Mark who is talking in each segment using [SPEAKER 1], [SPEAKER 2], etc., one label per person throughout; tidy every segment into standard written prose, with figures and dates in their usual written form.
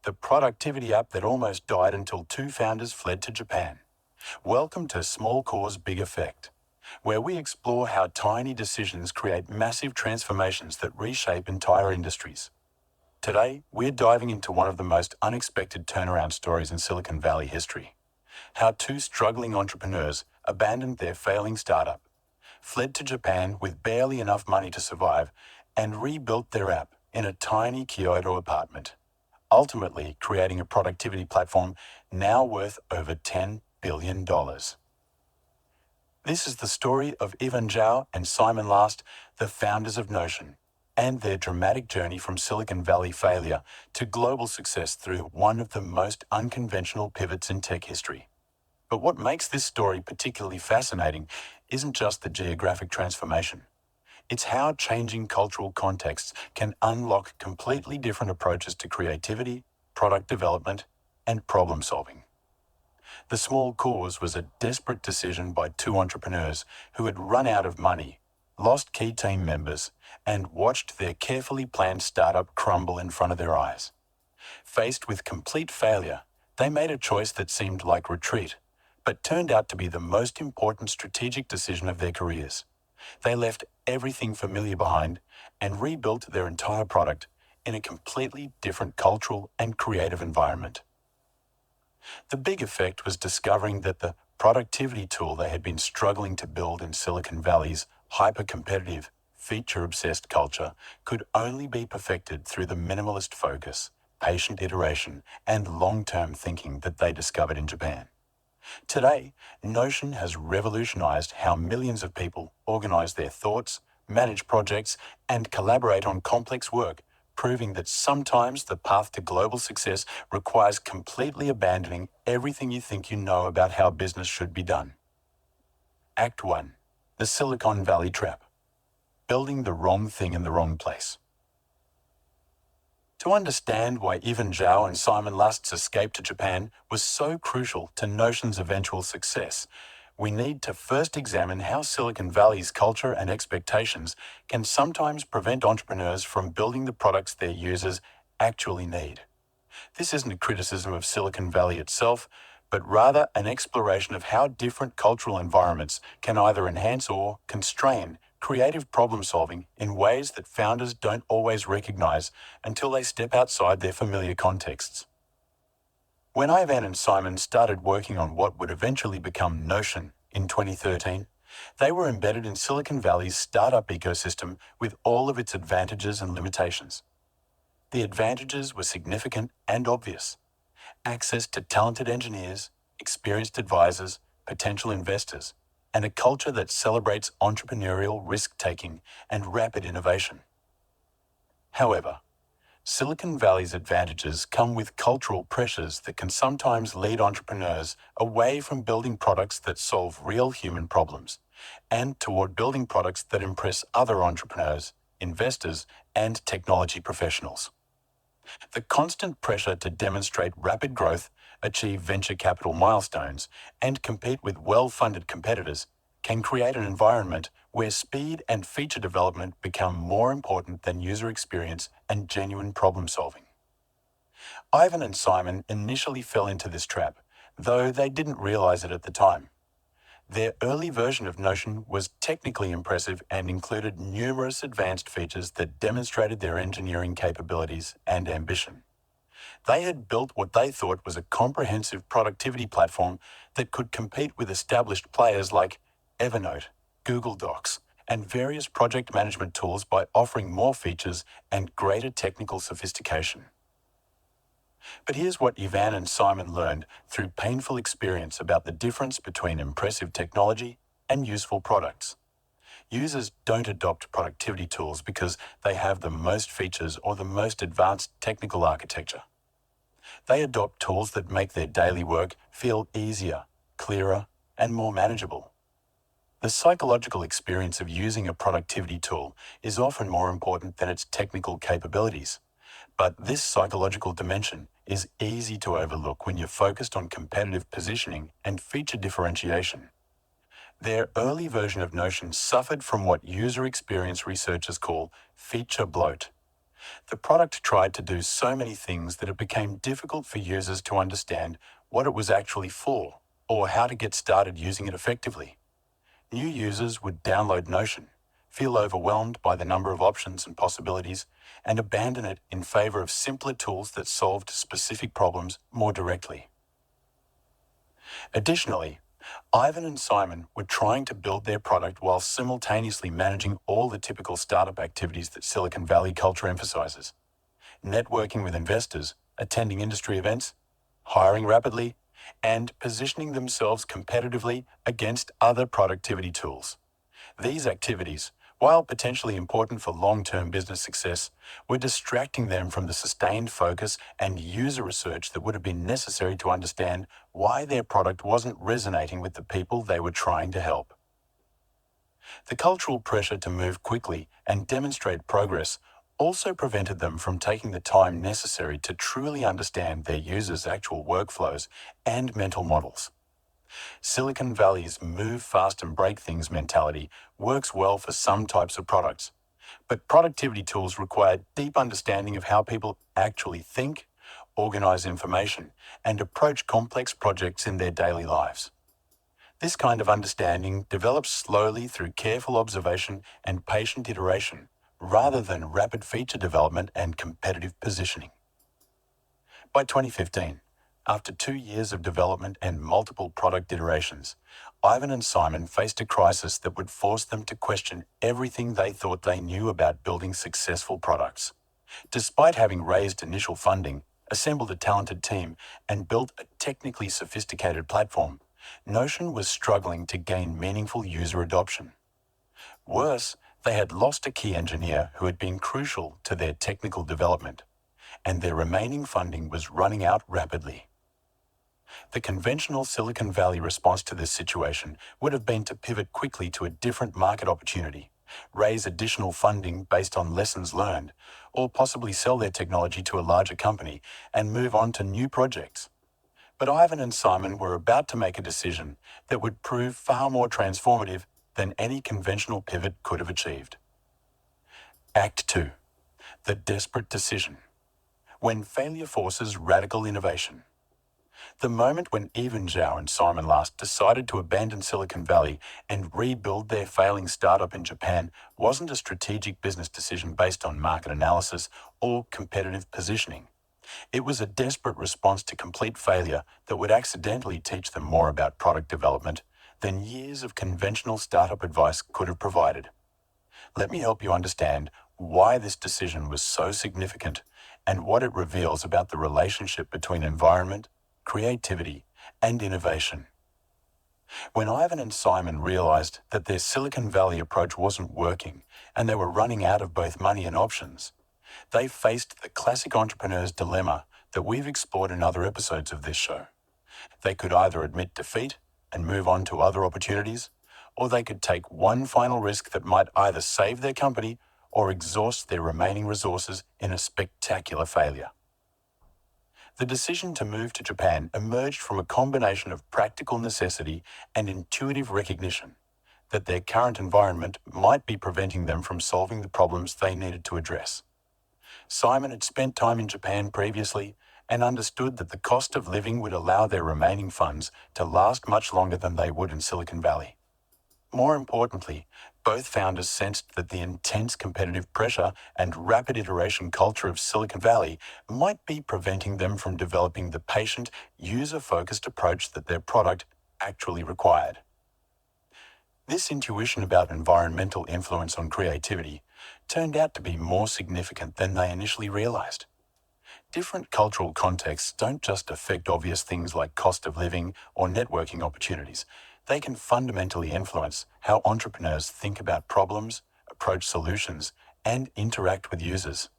[SPEAKER 1] the productivity app that almost died until two founders fled to Japan. Welcome to Small Cause Big Effect, where we explore how tiny decisions create massive transformations that reshape entire industries. Today, we're diving into one of the most unexpected turnaround stories in Silicon Valley history. How two struggling entrepreneurs abandoned their failing startup, fled to Japan with barely enough money to survive, and rebuilt their app in a tiny Kyoto apartment, ultimately creating a productivity platform now worth over $10 billion. This is the story of Zhao and Simon Last, the founders of Notion, and their dramatic journey from Silicon Valley failure to global success through one of the most unconventional pivots in tech history. But what makes this story particularly fascinating isn't just the geographic transformation. It's how changing cultural contexts can unlock completely different approaches to creativity, product development, and problem solving. The Small Cause was a desperate decision by two entrepreneurs who had run out of money, lost key team members, and watched their carefully planned startup crumble in front of their eyes. Faced with complete failure, they made a choice that seemed like retreat, but turned out to be the most important strategic decision of their careers. They left everything familiar behind and rebuilt their entire product in a completely different cultural and creative environment. The big effect was discovering that the productivity tool they had been struggling to build in Silicon Valley's hyper-competitive, feature-obsessed culture could only be perfected through the minimalist focus, patient iteration, and long-term thinking that they discovered in Japan. Today, Notion has revolutionized how millions of people organize their thoughts, manage projects, and collaborate on complex work, proving that sometimes the path to global success requires completely abandoning everything you think you know about how business should be done. Act 1. The Silicon Valley Trap. Building the wrong thing in the wrong place. To understand why Zhao and Simon Last's escape to Japan was so crucial to Notion's eventual success, we need to first examine how Silicon Valley's culture and expectations can sometimes prevent entrepreneurs from building the products their users actually need. This isn't a criticism of Silicon Valley itself, but rather an exploration of how different cultural environments can either enhance or constrain creative problem solving in ways that founders don't always recognize until they step outside their familiar contexts. When Ivan and Simon started working on what would eventually become Notion in 2013, they were embedded in Silicon Valley's startup ecosystem with all of its advantages and limitations. The advantages were significant and obvious: access to talented engineers, experienced advisors, potential investors, and a culture that celebrates entrepreneurial risk-taking and rapid innovation. However, Silicon Valley's advantages come with cultural pressures that can sometimes lead entrepreneurs away from building products that solve real human problems and toward building products that impress other entrepreneurs, investors, and technology professionals. The constant pressure to demonstrate rapid growth, achieve venture capital milestones, and compete with well-funded competitors can create an environment where speed and feature development become more important than user experience and genuine problem solving. Ivan and Simon initially fell into this trap, though they didn't realize it at the time. Their early version of Notion was technically impressive and included numerous advanced features that demonstrated their engineering capabilities and ambition. They had built what they thought was a comprehensive productivity platform that could compete with established players like Evernote, Google Docs, and various project management tools by offering more features and greater technical sophistication. But here's what Ivan and Simon learned through painful experience about the difference between impressive technology and useful products. Users don't adopt productivity tools because they have the most features or the most advanced technical architecture. They adopt tools that make their daily work feel easier, clearer, and more manageable. The psychological experience of using a productivity tool is often more important than its technical capabilities. But this psychological dimension is easy to overlook when you're focused on competitive positioning and feature differentiation. Their early version of Notion suffered from what user experience researchers call feature bloat. The product tried to do so many things that it became difficult for users to understand what it was actually for or how to get started using it effectively. New users would download Notion, feel overwhelmed by the number of options and possibilities, and abandon it in favor of simpler tools that solved specific problems more directly. Additionally, Ivan and Simon were trying to build their product while simultaneously managing all the typical startup activities that Silicon Valley culture emphasizes: networking with investors, attending industry events, hiring rapidly, and positioning themselves competitively against other productivity tools. These activities, while potentially important for long-term business success, were distracting them from the sustained focus and user research that would have been necessary to understand why their product wasn't resonating with the people they were trying to help. The cultural pressure to move quickly and demonstrate progress also prevented them from taking the time necessary to truly understand their users' actual workflows and mental models. Silicon Valley's move fast and break things mentality works well for some types of products, but productivity tools require deep understanding of how people actually think, organize information, and approach complex projects in their daily lives. This kind of understanding develops slowly through careful observation and patient iteration, rather than rapid feature development and competitive positioning. By 2015, after 2 years of development and multiple product iterations, Ivan and Simon faced a crisis that would force them to question everything they thought they knew about building successful products. Despite having raised initial funding, assembled a talented team, and built a technically sophisticated platform, Notion was struggling to gain meaningful user adoption. Worse, they had lost a key engineer who had been crucial to their technical development, and their remaining funding was running out rapidly. The conventional Silicon Valley response to this situation would have been to pivot quickly to a different market opportunity, raise additional funding based on lessons learned, or possibly sell their technology to a larger company and move on to new projects. But Ivan and Simon were about to make a decision that would prove far more transformative than any conventional pivot could have achieved. Act 2. The desperate decision. When failure forces radical innovation. The moment when even Zhao and Simon last decided to abandon Silicon Valley and rebuild their failing startup in Japan wasn't a strategic business decision based on market analysis or competitive positioning. It was a desperate response to complete failure that would accidentally teach them more about product development than years of conventional startup advice could have provided. Let me help you understand why this decision was so significant and what it reveals about the relationship between environment, creativity, and innovation. When Ivan and Simon realized that their Silicon Valley approach wasn't working and they were running out of both money and options, they faced the classic entrepreneur's dilemma that we've explored in other episodes of this show. They could either admit defeat and move on to other opportunities, or they could take one final risk that might either save their company or exhaust their remaining resources in a spectacular failure. The decision to move to Japan emerged from a combination of practical necessity and intuitive recognition that their current environment might be preventing them from solving the problems they needed to address. Simon had spent time in Japan previously and understood that the cost of living would allow their remaining funds to last much longer than they would in Silicon Valley. More importantly, both founders sensed that the intense competitive pressure and rapid iteration culture of Silicon Valley might be preventing them from developing the patient, user-focused approach that their product actually required. This intuition about environmental influence on creativity turned out to be more significant than they initially realized. Different cultural contexts don't just affect obvious things like cost of living or networking opportunities. They can fundamentally influence how entrepreneurs think about problems, approach solutions, and interact with users.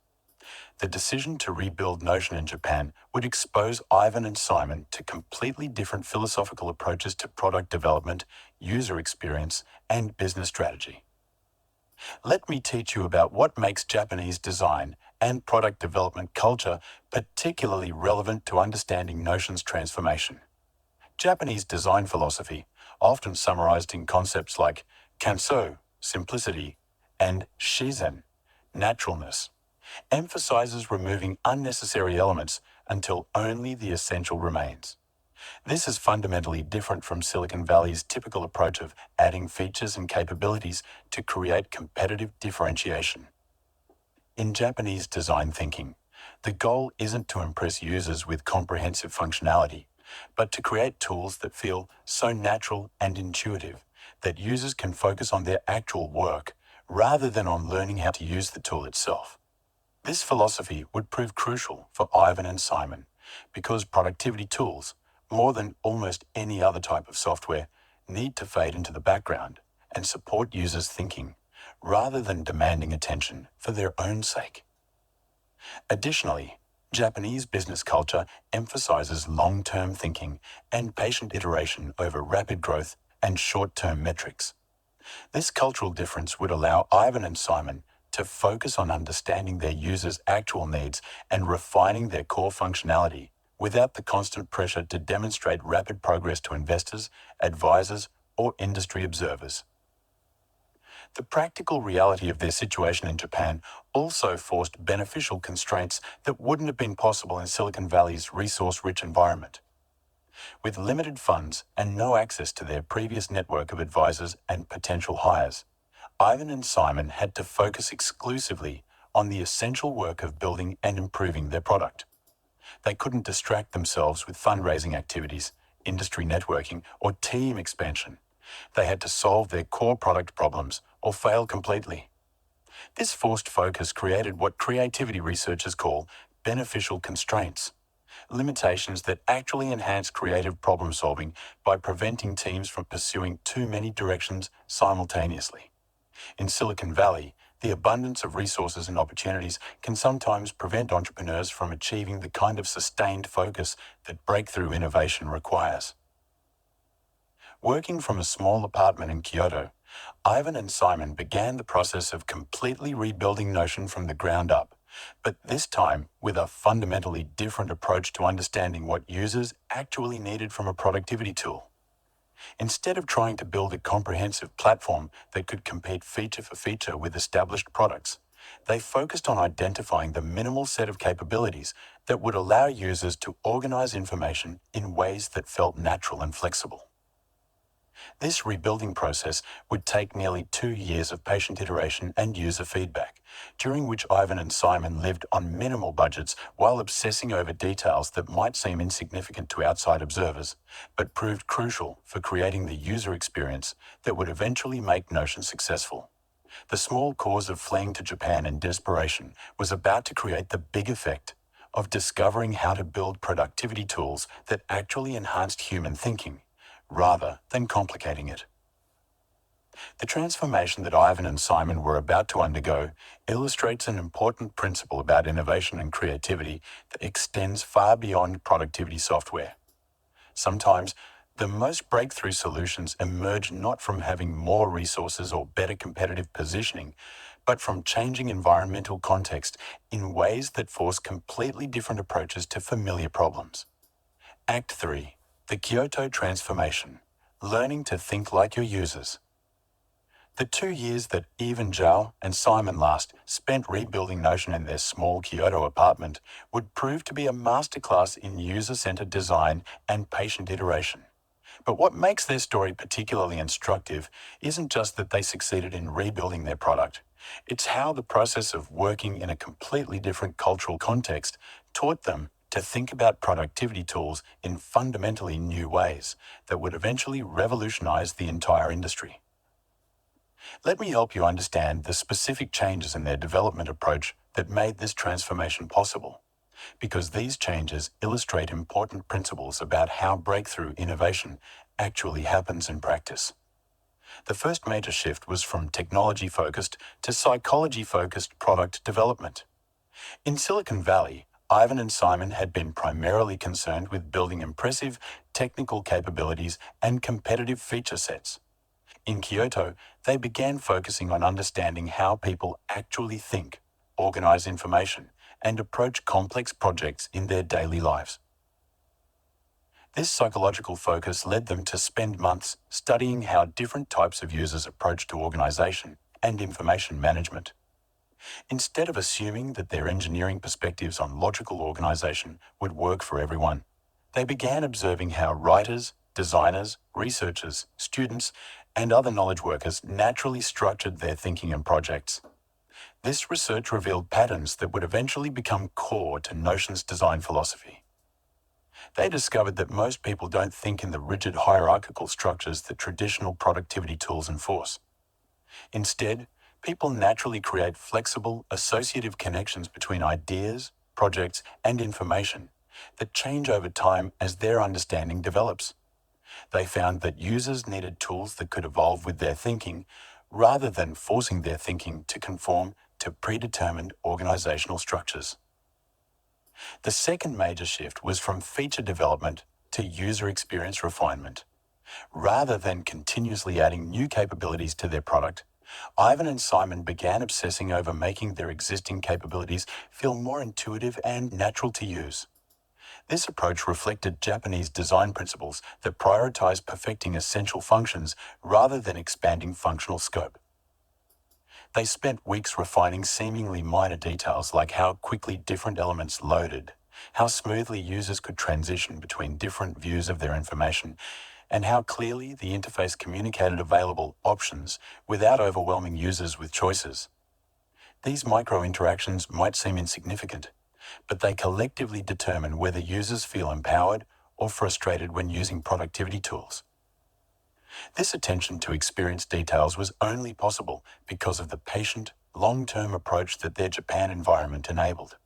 [SPEAKER 1] The decision to rebuild Notion in Japan would expose Ivan and Simon to completely different philosophical approaches to product development, user experience, and business strategy. Let me teach you about what makes Japanese design and product development culture particularly relevant to understanding Notion's transformation. Japanese design philosophy, often summarized in concepts like kanso, simplicity, and shizen, naturalness, emphasizes removing unnecessary elements until only the essential remains. This is fundamentally different from Silicon Valley's typical approach of adding features and capabilities to create competitive differentiation. In Japanese design thinking, the goal isn't to impress users with comprehensive functionality, but to create tools that feel so natural and intuitive that users can focus on their actual work rather than on learning how to use the tool itself. This philosophy would prove crucial for Ivan and Simon because productivity tools, more than almost any other type of software, need to fade into the background and support users' thinking rather than demanding attention for their own sake. Additionally, Japanese business culture emphasizes long-term thinking and patient iteration over rapid growth and short-term metrics. This cultural difference would allow Ivan and Simon to focus on understanding their users' actual needs and refining their core functionality without the constant pressure to demonstrate rapid progress to investors, advisors, or industry observers. The practical reality of their situation in Japan also forced beneficial constraints that wouldn't have been possible in Silicon Valley's resource-rich environment. With limited funds and no access to their previous network of advisors and potential hires, Ivan and Simon had to focus exclusively on the essential work of building and improving their product. They couldn't distract themselves with fundraising activities, industry networking, or team expansion. They had to solve their core product problems or fail completely. This forced focus created what creativity researchers call beneficial constraints, limitations that actually enhance creative problem solving by preventing teams from pursuing too many directions simultaneously. In Silicon Valley, the abundance of resources and opportunities can sometimes prevent entrepreneurs from achieving the kind of sustained focus that breakthrough innovation requires. Working from a small apartment in Kyoto, Ivan and Simon began the process of completely rebuilding Notion from the ground up, but this time with a fundamentally different approach to understanding what users actually needed from a productivity tool. Instead of trying to build a comprehensive platform that could compete feature for feature with established products, they focused on identifying the minimal set of capabilities that would allow users to organize information in ways that felt natural and flexible. This rebuilding process would take nearly 2 years of patient iteration and user feedback, during which Ivan and Simon lived on minimal budgets while obsessing over details that might seem insignificant to outside observers, but proved crucial for creating the user experience that would eventually make Notion successful. The small cause of fleeing to Japan in desperation was about to create the big effect of discovering how to build productivity tools that actually enhanced human thinking, rather than complicating it. The transformation that Ivan and Simon were about to undergo illustrates an important principle about innovation and creativity that extends far beyond productivity software. Sometimes, the most breakthrough solutions emerge not from having more resources or better competitive positioning, but from changing environmental context in ways that force completely different approaches to familiar problems. Act 3. The Kyoto Transformation. Learning to think like your users. The 2 years that even Zhao and Simon last spent rebuilding Notion in their small Kyoto apartment would prove to be a masterclass in user-centered design and patient iteration. But what makes their story particularly instructive isn't just that they succeeded in rebuilding their product. It's how the process of working in a completely different cultural context taught them to think about productivity tools in fundamentally new ways that would eventually revolutionize the entire industry. Let me help you understand the specific changes in their development approach that made this transformation possible, because these changes illustrate important principles about how breakthrough innovation actually happens in practice. The first major shift was from technology-focused to psychology-focused product development. In Silicon Valley, Ivan and Simon had been primarily concerned with building impressive technical capabilities and competitive feature sets. In Kyoto, they began focusing on understanding how people actually think, organize information, and approach complex projects in their daily lives. This psychological focus led them to spend months studying how different types of users approach to organization and information management. Instead of assuming that their engineering perspectives on logical organization would work for everyone, they began observing how writers, designers, researchers, students, and other knowledge workers naturally structured their thinking and projects. This research revealed patterns that would eventually become core to Notion's design philosophy. They discovered that most people don't think in the rigid hierarchical structures that traditional productivity tools enforce. Instead, people naturally create flexible, associative connections between ideas, projects, and information that change over time as their understanding develops. They found that users needed tools that could evolve with their thinking rather than forcing their thinking to conform to predetermined organizational structures. The second major shift was from feature development to user experience refinement. Rather than continuously adding new capabilities to their product, Ivan and Simon began obsessing over making their existing capabilities feel more intuitive and natural to use. This approach reflected Japanese design principles that prioritize perfecting essential functions rather than expanding functional scope. They spent weeks refining seemingly minor details like how quickly different elements loaded, how smoothly users could transition between different views of their information, and how clearly the interface communicated available options without overwhelming users with choices. These micro-interactions might seem insignificant, but they collectively determine whether users feel empowered or frustrated when using productivity tools. This attention to experience details was only possible because of the patient, long-term approach that their Japan environment enabled.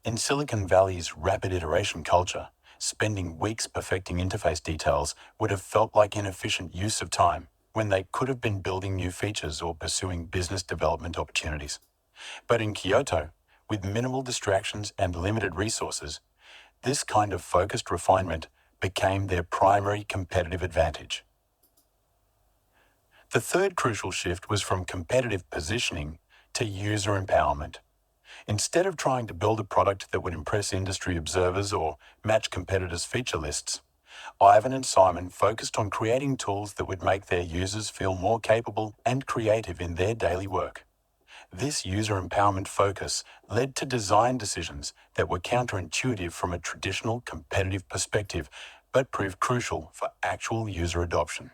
[SPEAKER 1] In Silicon Valley's rapid iteration culture, spending weeks perfecting interface details would have felt like inefficient use of time when they could have been building new features or pursuing business development opportunities. But in Kyoto, with minimal distractions and limited resources, this kind of focused refinement became their primary competitive advantage. The third crucial shift was from competitive positioning to user empowerment. Instead of trying to build a product that would impress industry observers or match competitors' feature lists, Ivan and Simon focused on creating tools that would make their users feel more capable and creative in their daily work. This user empowerment focus led to design decisions that were counterintuitive from a traditional competitive perspective, but proved crucial for actual user adoption.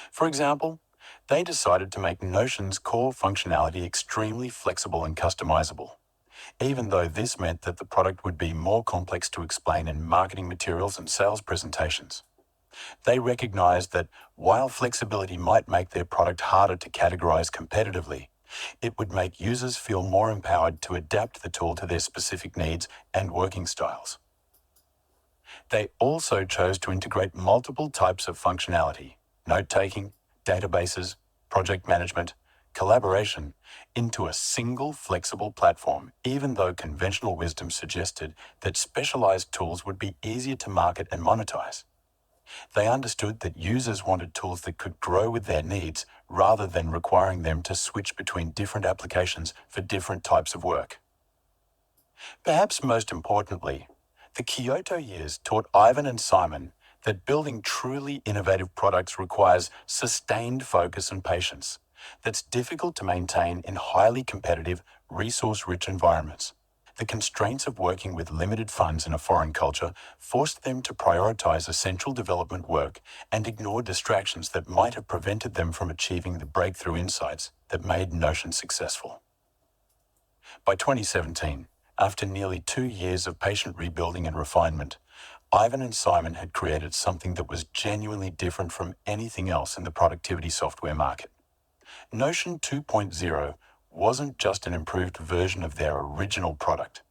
[SPEAKER 1] For example, they decided to make Notion's core functionality extremely flexible and customizable, even though this meant that the product would be more complex to explain in marketing materials and sales presentations. They recognized that while flexibility might make their product harder to categorize competitively, it would make users feel more empowered to adapt the tool to their specific needs and working styles. They also chose to integrate multiple types of functionality, note-taking, databases, project management, collaboration, into a single flexible platform, even though conventional wisdom suggested that specialized tools would be easier to market and monetize. They understood that users wanted tools that could grow with their needs rather than requiring them to switch between different applications for different types of work. Perhaps most importantly, the Kyoto years taught Ivan and Simon that building truly innovative products requires sustained focus and patience that's difficult to maintain in highly competitive, resource-rich environments. The constraints of working with limited funds in a foreign culture forced them to prioritize essential development work and ignore distractions that might have prevented them from achieving the breakthrough insights that made Notion successful. By 2017, after nearly 2 years of patient rebuilding and refinement, Ivan and Simon had created something that was genuinely different from anything else in the productivity software market. Notion 2.0 wasn't just an improved version of their original product.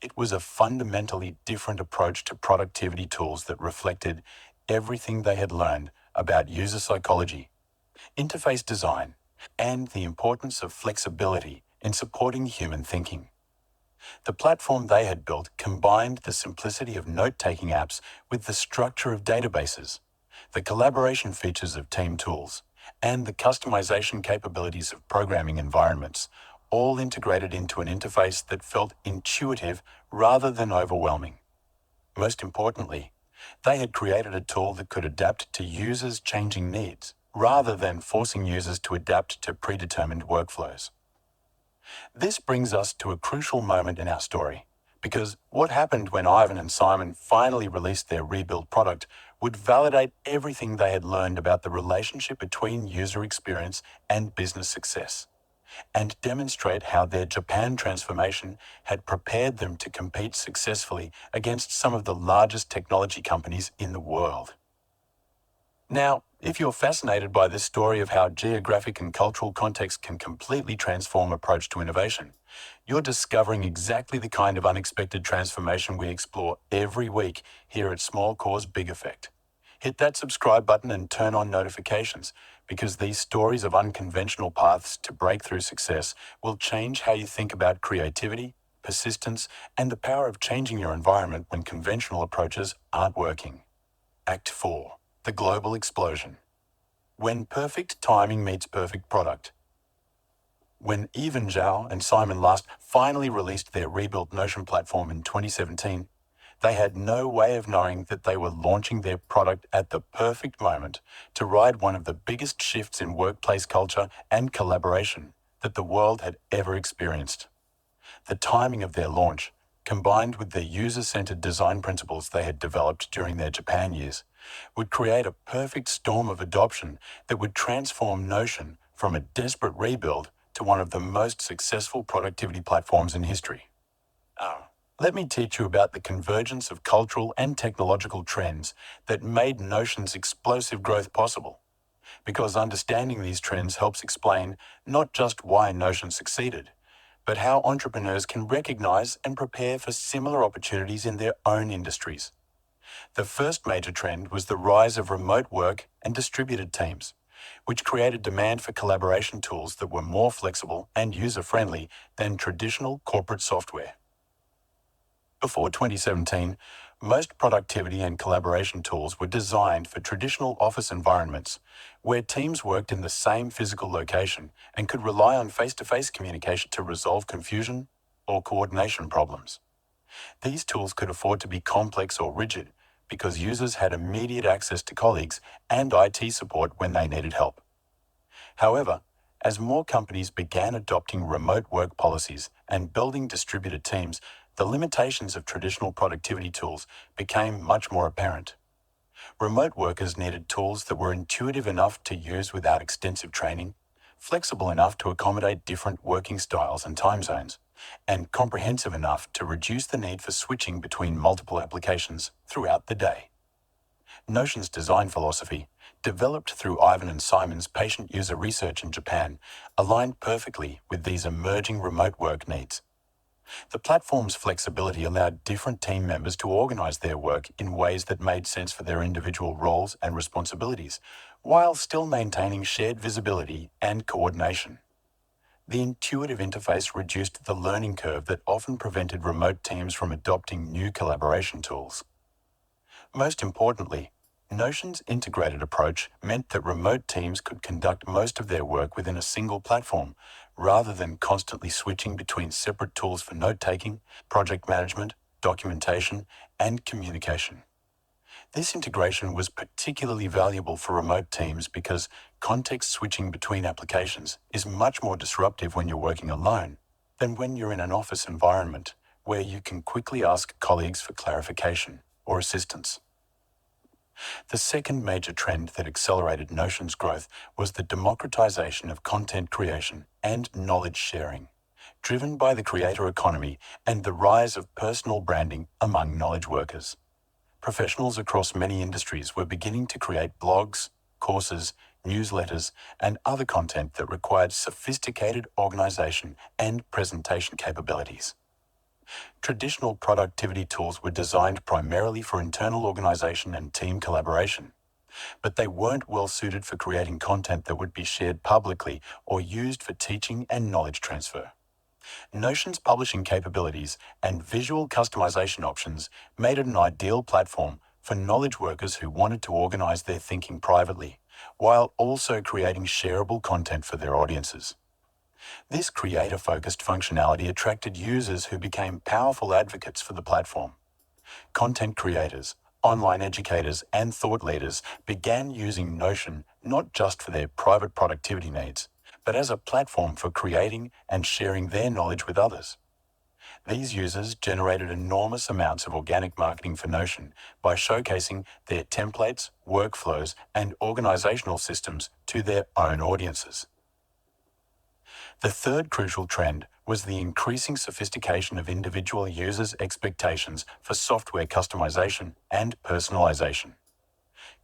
[SPEAKER 1] It was a fundamentally different approach to productivity tools that reflected everything they had learned about user psychology, interface design, and the importance of flexibility in supporting human thinking. The platform they had built combined the simplicity of note-taking apps with the structure of databases, the collaboration features of team tools, and the customization capabilities of programming environments, all integrated into an interface that felt intuitive rather than overwhelming. Most importantly, they had created a tool that could adapt to users' changing needs, rather than forcing users to adapt to predetermined workflows. This brings us to a crucial moment in our story, because what happened when Ivan and Simon finally released their rebuilt product would validate everything they had learned about the relationship between user experience and business success, and demonstrate how their Japan transformation had prepared them to compete successfully against some of the largest technology companies in the world. Now, if you're fascinated by this story of how geographic and cultural context can completely transform approach to innovation, you're discovering exactly the kind of unexpected transformation we explore every week here at Small Cause Big Effect. Hit that subscribe button and turn on notifications, because these stories of unconventional paths to breakthrough success will change how you think about creativity, persistence, and the power of changing your environment when conventional approaches aren't working. Act 4. The Global Explosion. When perfect timing meets perfect product. When Even Zhao and Simon Last finally released their rebuilt Notion platform in 2017, they had no way of knowing that they were launching their product at the perfect moment to ride one of the biggest shifts in workplace culture and collaboration that the world had ever experienced. The timing of their launch, combined with the user-centered design principles they had developed during their Japan years, would create a perfect storm of adoption that would transform Notion from a desperate rebuild to one of the most successful productivity platforms in history. Let me teach you about the convergence of cultural and technological trends that made Notion's explosive growth possible, because understanding these trends helps explain not just why Notion succeeded, but how entrepreneurs can recognize and prepare for similar opportunities in their own industries. The first major trend was the rise of remote work and distributed teams, which created demand for collaboration tools that were more flexible and user-friendly than traditional corporate software. Before 2017, most productivity and collaboration tools were designed for traditional office environments, where teams worked in the same physical location and could rely on face-to-face communication to resolve confusion or coordination problems. These tools could afford to be complex or rigid because users had immediate access to colleagues and IT support when they needed help. However, as more companies began adopting remote work policies and building distributed teams, the limitations of traditional productivity tools became much more apparent. Remote workers needed tools that were intuitive enough to use without extensive training, flexible enough to accommodate different working styles and time zones, and comprehensive enough to reduce the need for switching between multiple applications throughout the day. Notion's design philosophy, developed through Ivan and Simon's patient user research in Japan, aligned perfectly with these emerging remote work needs. The platform's flexibility allowed different team members to organize their work in ways that made sense for their individual roles and responsibilities, while still maintaining shared visibility and coordination. The intuitive interface reduced the learning curve that often prevented remote teams from adopting new collaboration tools. Most importantly, Notion's integrated approach meant that remote teams could conduct most of their work within a single platform, rather than constantly switching between separate tools for note-taking, project management, documentation, and communication. This integration was particularly valuable for remote teams because context switching between applications is much more disruptive when you're working alone than when you're in an office environment where you can quickly ask colleagues for clarification or assistance. The second major trend that accelerated Notion's growth was the democratization of content creation and knowledge sharing, driven by the creator economy and the rise of personal branding among knowledge workers. Professionals across many industries were beginning to create blogs, courses, newsletters, and other content that required sophisticated organization and presentation capabilities. Traditional productivity tools were designed primarily for internal organization and team collaboration, but they weren't well suited for creating content that would be shared publicly or used for teaching and knowledge transfer. Notion's publishing capabilities and visual customization options made it an ideal platform for knowledge workers who wanted to organize their thinking privately, while also creating shareable content for their audiences. This creator-focused functionality attracted users who became powerful advocates for the platform. Content creators, online educators, and thought leaders began using Notion not just for their private productivity needs, but as a platform for creating and sharing their knowledge with others. These users generated enormous amounts of organic marketing for Notion by showcasing their templates, workflows, and organizational systems to their own audiences. The third crucial trend was the increasing sophistication of individual users' expectations for software customization and personalization.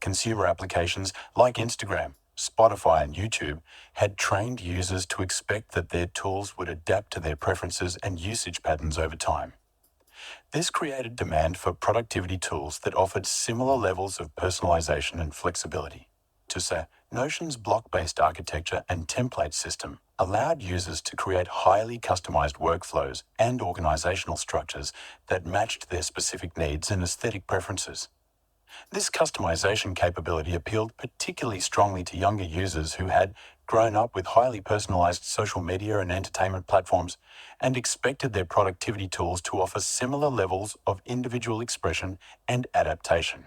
[SPEAKER 1] Consumer applications like Instagram, Spotify, and YouTube had trained users to expect that their tools would adapt to their preferences and usage patterns over time. This created demand for productivity tools that offered similar levels of personalization and flexibility. To say, Notion's block-based architecture and template system allowed users to create highly customized workflows and organizational structures that matched their specific needs and aesthetic preferences. This customization capability appealed particularly strongly to younger users who had grown up with highly personalized social media and entertainment platforms and expected their productivity tools to offer similar levels of individual expression and adaptation.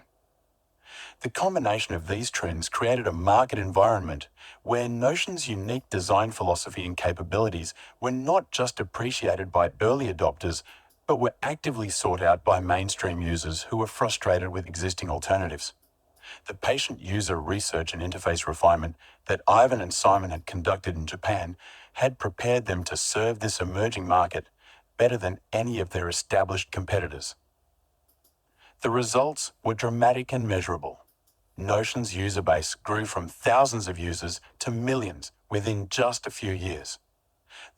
[SPEAKER 1] The combination of these trends created a market environment where Notion's unique design philosophy and capabilities were not just appreciated by early adopters, but were actively sought out by mainstream users who were frustrated with existing alternatives. The patient user research and interface refinement that Ivan and Simon had conducted in Japan had prepared them to serve this emerging market better than any of their established competitors. The results were dramatic and measurable. Notion's user base grew from thousands of users to millions within just a few years.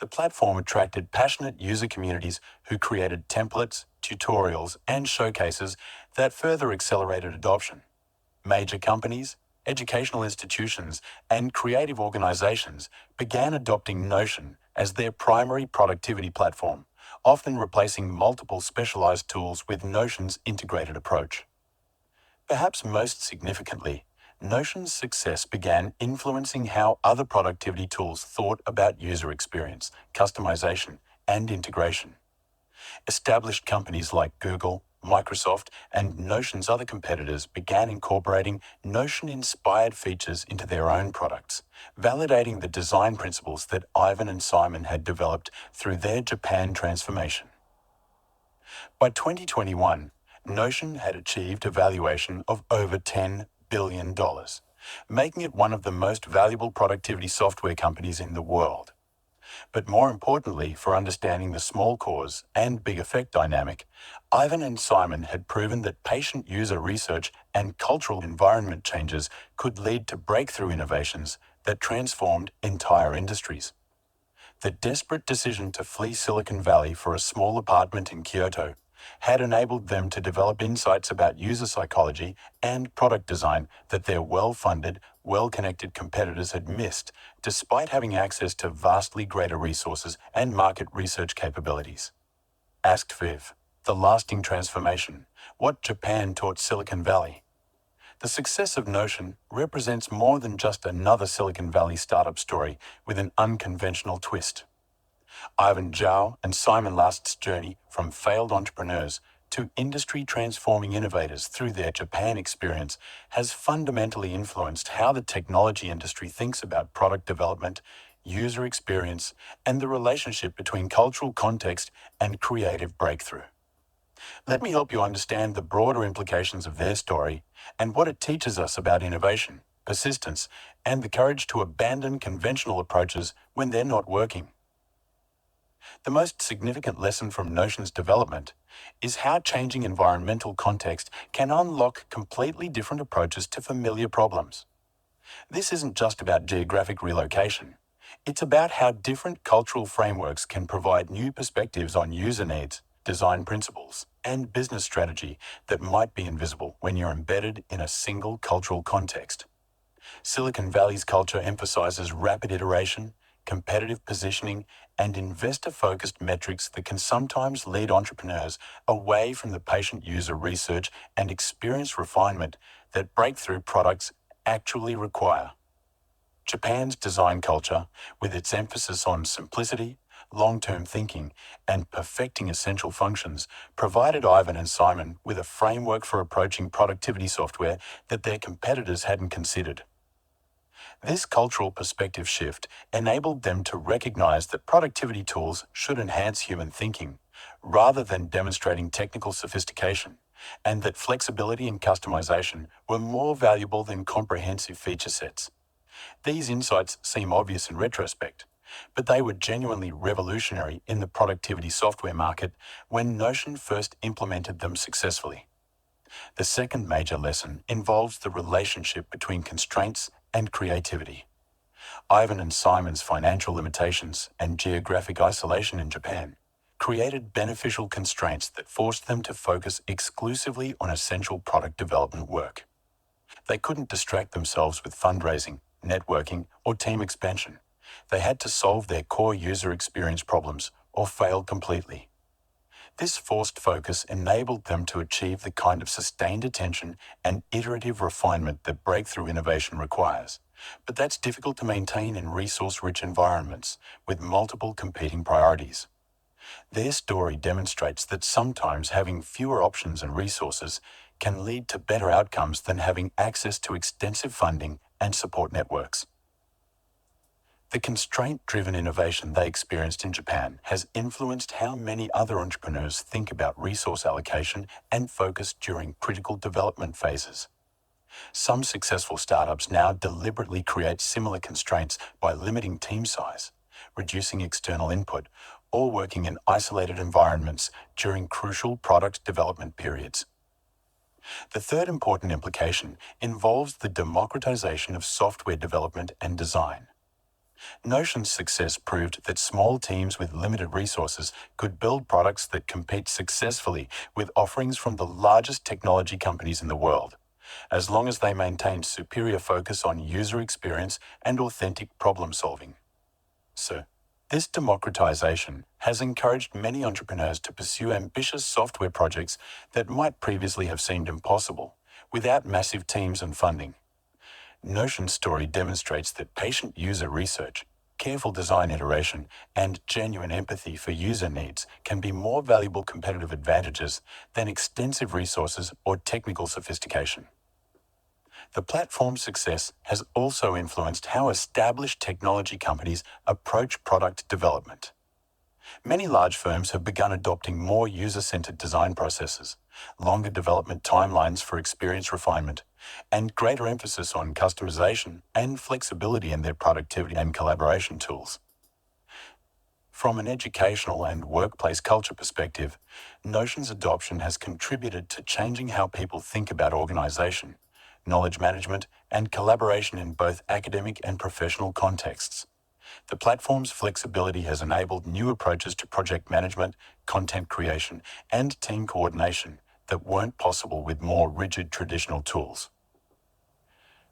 [SPEAKER 1] The platform attracted passionate user communities who created templates, tutorials, and showcases that further accelerated adoption. Major companies, educational institutions, and creative organizations began adopting Notion as their primary productivity platform, often replacing multiple specialized tools with Notion's integrated approach. Perhaps most significantly, Notion's success began influencing how other productivity tools thought about user experience, customization, and integration. Established companies like Google, Microsoft, and Notion's other competitors began incorporating Notion-inspired features into their own products, validating the design principles that Ivan and Simon had developed through their Japan transformation. By 2021, Notion had achieved a valuation of over $10 billion, making it one of the most valuable productivity software companies in the world. But more importantly, for understanding the small cause and big effect dynamic, Ivan and Simon had proven that patient user research and cultural environment changes could lead to breakthrough innovations that transformed entire industries. The desperate decision to flee Silicon Valley for a small apartment in Kyoto had enabled them to develop insights about user psychology and product design that their well-funded, well-connected competitors had missed, despite having access to vastly greater resources and market research capabilities. Asked Viv, the lasting transformation, what Japan taught Silicon Valley. The success of Notion represents more than just another Silicon Valley startup story with an unconventional twist. Ivan Zhao and Simon Last's journey from failed entrepreneurs to industry-transforming innovators through their Japan experience has fundamentally influenced how the technology industry thinks about product development, user experience, and the relationship between cultural context and creative breakthrough. Let me help you understand the broader implications of their story and what it teaches us about innovation, persistence, and the courage to abandon conventional approaches when they're not working. The most significant lesson from Notion's development is how changing environmental context can unlock completely different approaches to familiar problems. This isn't just about geographic relocation. It's about how different cultural frameworks can provide new perspectives on user needs, design principles, and business strategy that might be invisible when you're embedded in a single cultural context. Silicon Valley's culture emphasizes rapid iteration, competitive positioning, and investor-focused metrics that can sometimes lead entrepreneurs away from the patient user research and experience refinement that breakthrough products actually require. Japan's design culture, with its emphasis on simplicity, long-term thinking, and perfecting essential functions, provided Ivan and Simon with a framework for approaching productivity software that their competitors hadn't considered. This cultural perspective shift enabled them to recognize that productivity tools should enhance human thinking, rather than demonstrating technical sophistication, and that flexibility and customization were more valuable than comprehensive feature sets. These insights seem obvious in retrospect, but they were genuinely revolutionary in the productivity software market when Notion first implemented them successfully. The second major lesson involves the relationship between constraints and creativity. Ivan and Simon's financial limitations and geographic isolation in Japan created beneficial constraints that forced them to focus exclusively on essential product development work. They couldn't distract themselves with fundraising, networking, or team expansion. They had to solve their core user experience problems or fail completely. This forced focus enabled them to achieve the kind of sustained attention and iterative refinement that breakthrough innovation requires. But that's difficult to maintain in resource-rich environments with multiple competing priorities. Their story demonstrates that sometimes having fewer options and resources can lead to better outcomes than having access to extensive funding and support networks. The constraint-driven innovation they experienced in Japan has influenced how many other entrepreneurs think about resource allocation and focus during critical development phases. Some successful startups now deliberately create similar constraints by limiting team size, reducing external input, or working in isolated environments during crucial product development periods. The third important implication involves the democratization of software development and design. Notion's success proved that small teams with limited resources could build products that compete successfully with offerings from the largest technology companies in the world, as long as they maintained superior focus on user experience and authentic problem solving. So, this democratization has encouraged many entrepreneurs to pursue ambitious software projects that might previously have seemed impossible, without massive teams and funding. Notion's story demonstrates that patient user research, careful design iteration, and genuine empathy for user needs can be more valuable competitive advantages than extensive resources or technical sophistication. The platform's success has also influenced how established technology companies approach product development. Many large firms have begun adopting more user-centered design processes, longer development timelines for experience refinement, and greater emphasis on customization and flexibility in their productivity and collaboration tools. From an educational and workplace culture perspective, Notion's adoption has contributed to changing how people think about organization, knowledge management, and collaboration in both academic and professional contexts. The platform's flexibility has enabled new approaches to project management, content creation, and team coordination that weren't possible with more rigid traditional tools.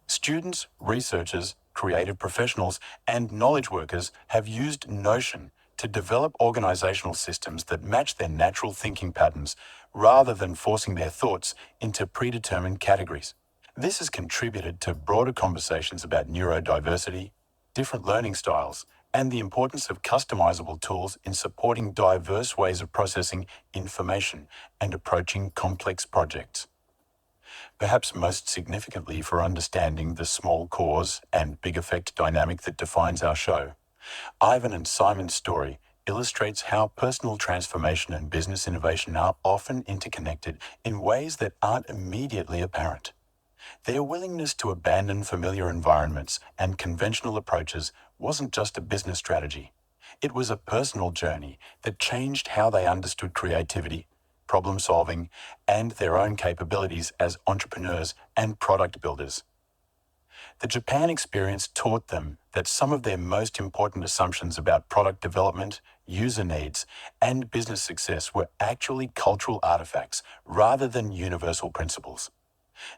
[SPEAKER 1] Students, researchers, creative professionals, and knowledge workers have used Notion to develop organizational systems that match their natural thinking patterns rather than forcing their thoughts into predetermined categories. This has contributed to broader conversations about neurodiversity, different learning styles, and the importance of customizable tools in supporting diverse ways of processing information and approaching complex projects. Perhaps most significantly for understanding the small cause and big effect dynamic that defines our show, Ivan and Simon's story illustrates how personal transformation and business innovation are often interconnected in ways that aren't immediately apparent. Their willingness to abandon familiar environments and conventional approaches wasn't just a business strategy. It was a personal journey that changed how they understood creativity, problem solving, and their own capabilities as entrepreneurs and product builders. The Japan experience taught them that some of their most important assumptions about product development, user needs, and business success were actually cultural artifacts rather than universal principles.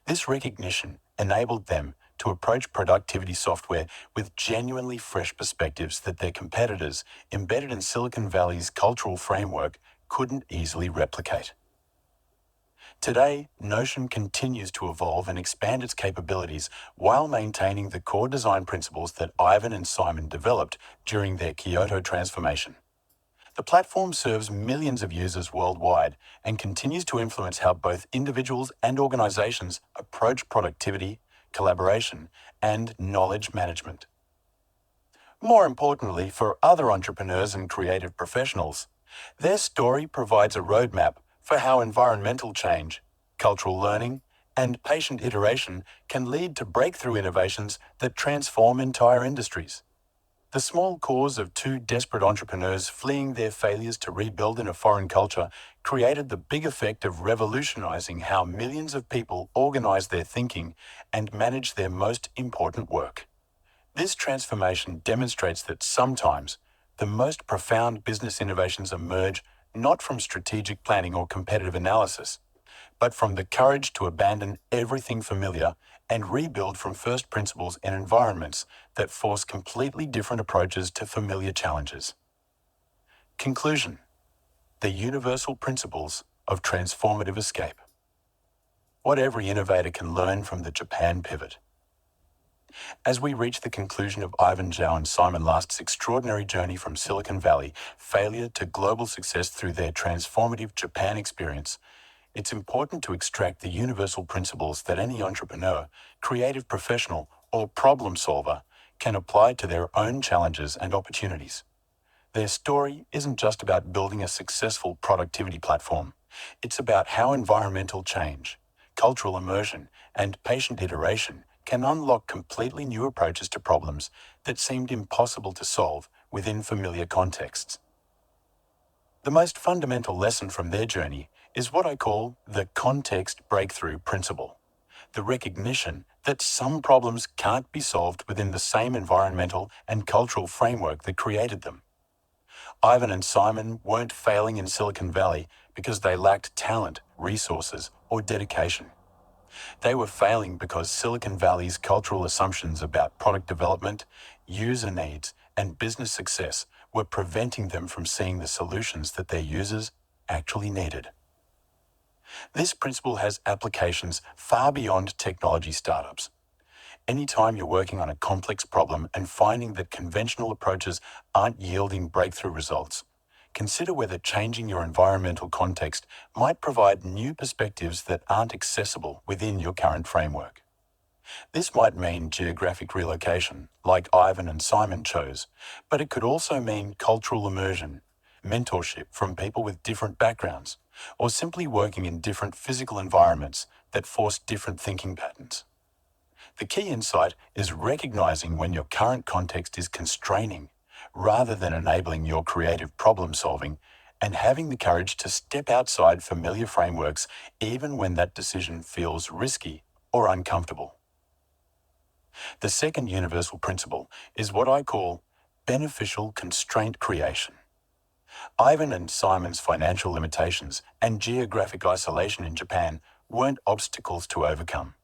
[SPEAKER 1] This recognition enabled them to approach productivity software with genuinely fresh perspectives that their competitors, embedded in Silicon Valley's cultural framework, couldn't easily replicate. Today, Notion continues to evolve and expand its capabilities while maintaining the core design principles that Ivan and Simon developed during their Kyoto transformation. The platform serves millions of users worldwide and continues to influence how both individuals and organizations approach productivity, collaboration, and knowledge management. More importantly, for other entrepreneurs and creative professionals, their story provides a roadmap for how environmental change, cultural learning, and patient iteration can lead to breakthrough innovations that transform entire industries. The small cause of two desperate entrepreneurs fleeing their failures to rebuild in a foreign culture created the big effect of revolutionizing how millions of people organize their thinking and manage their most important work. This transformation demonstrates that sometimes the most profound business innovations emerge not from strategic planning or competitive analysis, but from the courage to abandon everything familiar and rebuild from first principles in environments that force completely different approaches to familiar challenges. Conclusion: the universal principles of transformative escape. What every innovator can learn from the Japan pivot. As we reach the conclusion of Ivan Zhao and Simon Last's extraordinary journey from Silicon Valley failure to global success through their transformative Japan experience, it's important to extract the universal principles that any entrepreneur, creative professional, or problem solver can apply to their own challenges and opportunities. Their story isn't just about building a successful productivity platform. It's about how environmental change, cultural immersion, and patient iteration can unlock completely new approaches to problems that seemed impossible to solve within familiar contexts. The most fundamental lesson from their journey is what I call the context breakthrough principle, the recognition that some problems can't be solved within the same environmental and cultural framework that created them. Ivan and Simon weren't failing in Silicon Valley because they lacked talent, resources, or dedication. They were failing because Silicon Valley's cultural assumptions about product development, user needs, and business success were preventing them from seeing the solutions that their users actually needed. This principle has applications far beyond technology startups. Anytime you're working on a complex problem and finding that conventional approaches aren't yielding breakthrough results, consider whether changing your environmental context might provide new perspectives that aren't accessible within your current framework. This might mean geographic relocation, like Ivan and Simon chose, but it could also mean cultural immersion, mentorship from people with different backgrounds, or simply working in different physical environments that force different thinking patterns. The key insight is recognizing when your current context is constraining, rather than enabling your creative problem solving, and having the courage to step outside familiar frameworks even when that decision feels risky or uncomfortable. The second universal principle is what I call beneficial constraint creation. Ivan and Simon's financial limitations and geographic isolation in Japan weren't obstacles to overcome.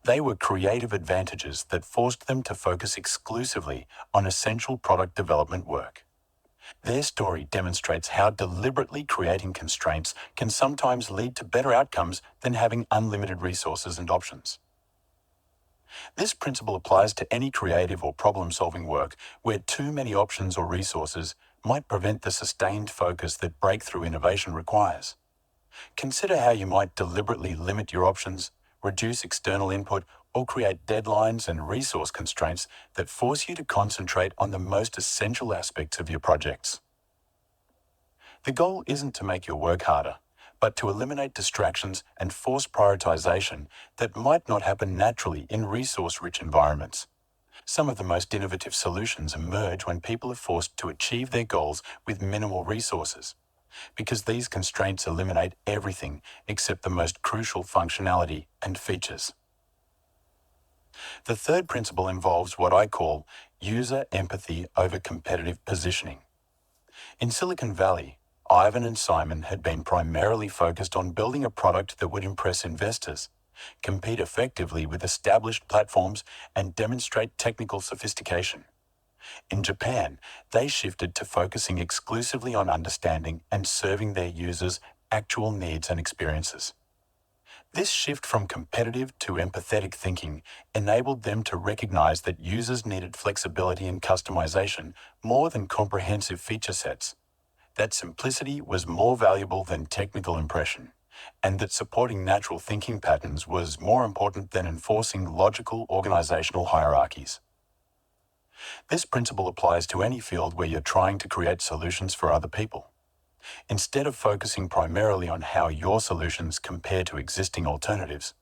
[SPEAKER 1] They were creative advantages that forced them to focus exclusively on essential product development work. Their story demonstrates how deliberately creating constraints can sometimes lead to better outcomes than having unlimited resources and options. This principle applies to any creative or problem-solving work where too many options or resources might prevent the sustained focus that breakthrough innovation requires. Consider how you might deliberately limit your options, reduce external input, or create deadlines and resource constraints that force you to concentrate on the most essential aspects of your projects. The goal isn't to make your work harder, but to eliminate distractions and force prioritization that might not happen naturally in resource-rich environments. Some of the most innovative solutions emerge when people are forced to achieve their goals with minimal resources, because these constraints eliminate everything except the most crucial functionality and features. The third principle involves what I call user empathy over competitive positioning. In Silicon Valley, Ivan and Simon had been primarily focused on building a product that would impress investors, compete effectively with established platforms, and demonstrate technical sophistication. In Japan, they shifted to focusing exclusively on understanding and serving their users' actual needs and experiences. This shift from competitive to empathetic thinking enabled them to recognize that users needed flexibility and customization more than comprehensive feature sets. That simplicity was more valuable than technical impression, and that supporting natural thinking patterns was more important than enforcing logical organizational hierarchies. This principle applies to any field where you're trying to create solutions for other people. Instead of focusing primarily on how your solutions compare to existing alternatives,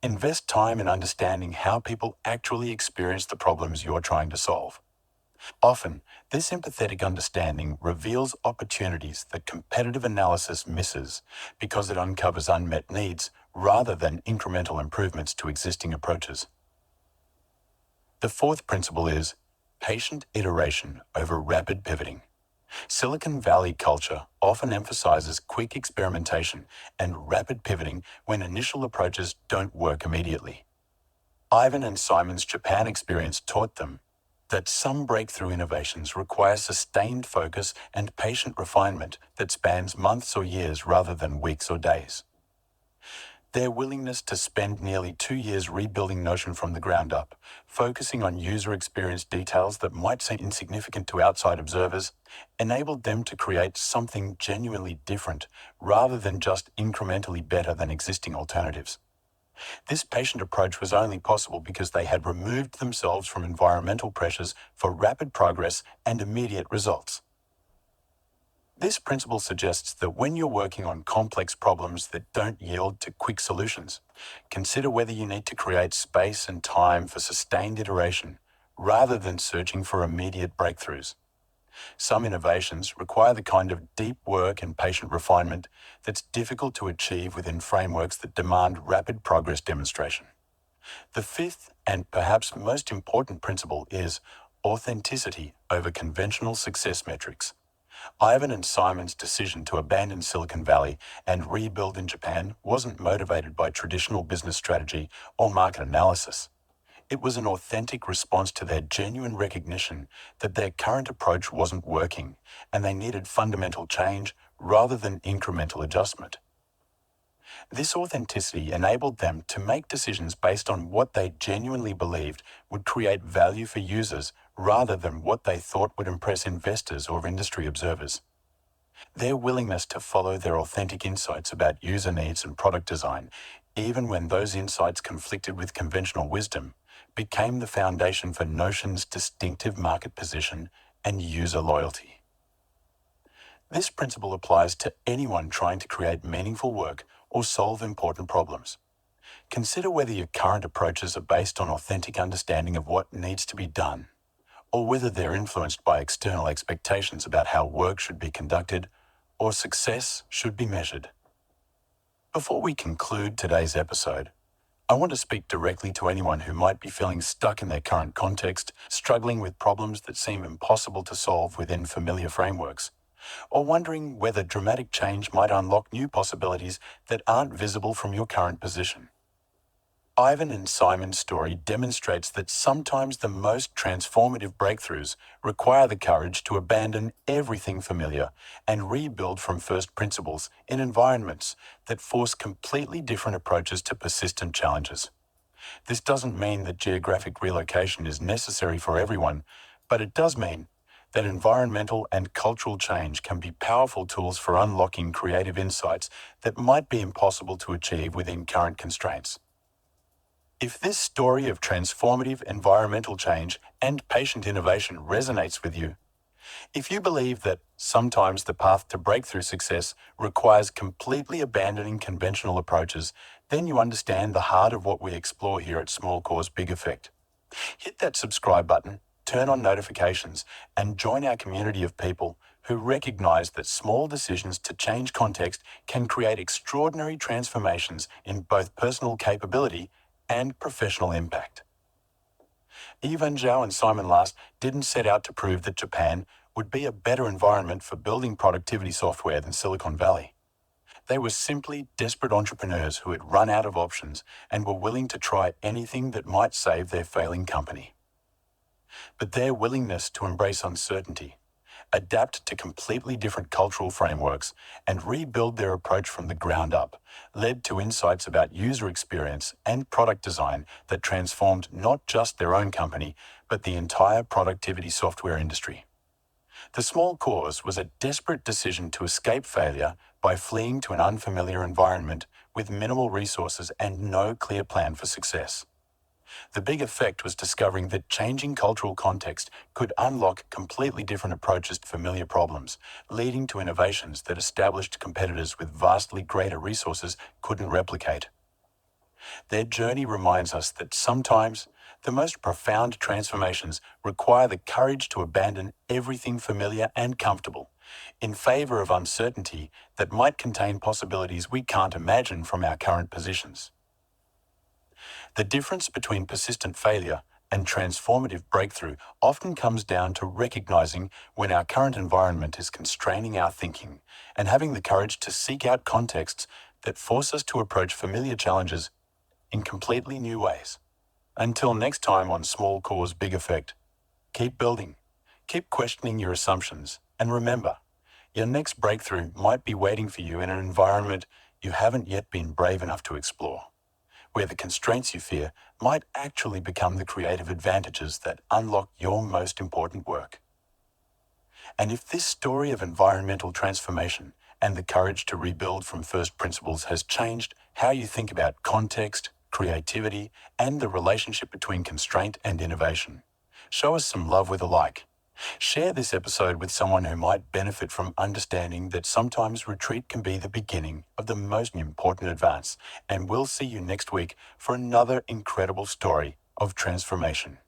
[SPEAKER 1] invest time in understanding how people actually experience the problems you're trying to solve. Often, this empathetic understanding reveals opportunities that competitive analysis misses because it uncovers unmet needs rather than incremental improvements to existing approaches. The fourth principle is patient iteration over rapid pivoting. Silicon Valley culture often emphasizes quick experimentation and rapid pivoting when initial approaches don't work immediately. Ivan and Simon's Japan experience taught them that some breakthrough innovations require sustained focus and patient refinement that spans months or years rather than weeks or days. Their willingness to spend nearly 2 years rebuilding Notion from the ground up, focusing on user experience details that might seem insignificant to outside observers, enabled them to create something genuinely different rather than just incrementally better than existing alternatives. This patient approach was only possible because they had removed themselves from environmental pressures for rapid progress and immediate results. This principle suggests that when you're working on complex problems that don't yield to quick solutions, consider whether you need to create space and time for sustained iteration rather than searching for immediate breakthroughs. Some innovations require the kind of deep work and patient refinement that's difficult to achieve within frameworks that demand rapid progress demonstration. The fifth and perhaps most important principle is authenticity over conventional success metrics. Ivan and Simon's decision to abandon Silicon Valley and rebuild in Japan wasn't motivated by traditional business strategy or market analysis. It was an authentic response to their genuine recognition that their current approach wasn't working and they needed fundamental change rather than incremental adjustment. This authenticity enabled them to make decisions based on what they genuinely believed would create value for users rather than what they thought would impress investors or industry observers. Their willingness to follow their authentic insights about user needs and product design, even when those insights conflicted with conventional wisdom, became the foundation for Notion's distinctive market position and user loyalty. This principle applies to anyone trying to create meaningful work or solve important problems. Consider whether your current approaches are based on authentic understanding of what needs to be done, or whether they're influenced by external expectations about how work should be conducted or success should be measured. Before we conclude today's episode, I want to speak directly to anyone who might be feeling stuck in their current context, struggling with problems that seem impossible to solve within familiar frameworks, or wondering whether dramatic change might unlock new possibilities that aren't visible from your current position. Ivan and Simon's story demonstrates that sometimes the most transformative breakthroughs require the courage to abandon everything familiar and rebuild from first principles in environments that force completely different approaches to persistent challenges. This doesn't mean that geographic relocation is necessary for everyone, but it does mean that environmental and cultural change can be powerful tools for unlocking creative insights that might be impossible to achieve within current constraints. If this story of transformative environmental change and patient innovation resonates with you, if you believe that sometimes the path to breakthrough success requires completely abandoning conventional approaches, then you understand the heart of what we explore here at Small Cause Big Effect. Hit that subscribe button, turn on notifications, and join our community of people who recognize that small decisions to change context can create extraordinary transformations in both personal capability and professional impact. Ivan Zhao and Simon Last didn't set out to prove that Japan would be a better environment for building productivity software than Silicon Valley. They were simply desperate entrepreneurs who had run out of options and were willing to try anything that might save their failing company. But their willingness to embrace uncertainty, adapt to completely different cultural frameworks, and rebuild their approach from the ground up led to insights about user experience and product design that transformed not just their own company, but the entire productivity software industry. The small cause was a desperate decision to escape failure by fleeing to an unfamiliar environment with minimal resources and no clear plan for success. The big effect was discovering that changing cultural context could unlock completely different approaches to familiar problems, leading to innovations that established competitors with vastly greater resources couldn't replicate. Their journey reminds us that sometimes the most profound transformations require the courage to abandon everything familiar and comfortable in favor of uncertainty that might contain possibilities we can't imagine from our current positions. The difference between persistent failure and transformative breakthrough often comes down to recognizing when our current environment is constraining our thinking and having the courage to seek out contexts that force us to approach familiar challenges in completely new ways. Until next time on Small Cause, Big Effect, keep building, keep questioning your assumptions, and remember, your next breakthrough might be waiting for you in an environment you haven't yet been brave enough to explore, where the constraints you fear might actually become the creative advantages that unlock your most important work. And if this story of environmental transformation and the courage to rebuild from first principles has changed how you think about context, creativity, and the relationship between constraint and innovation, show us some love with a like. Share this episode with someone who might benefit from understanding that sometimes retreat can be the beginning of the most important advance, and we'll see you next week for another incredible story of transformation.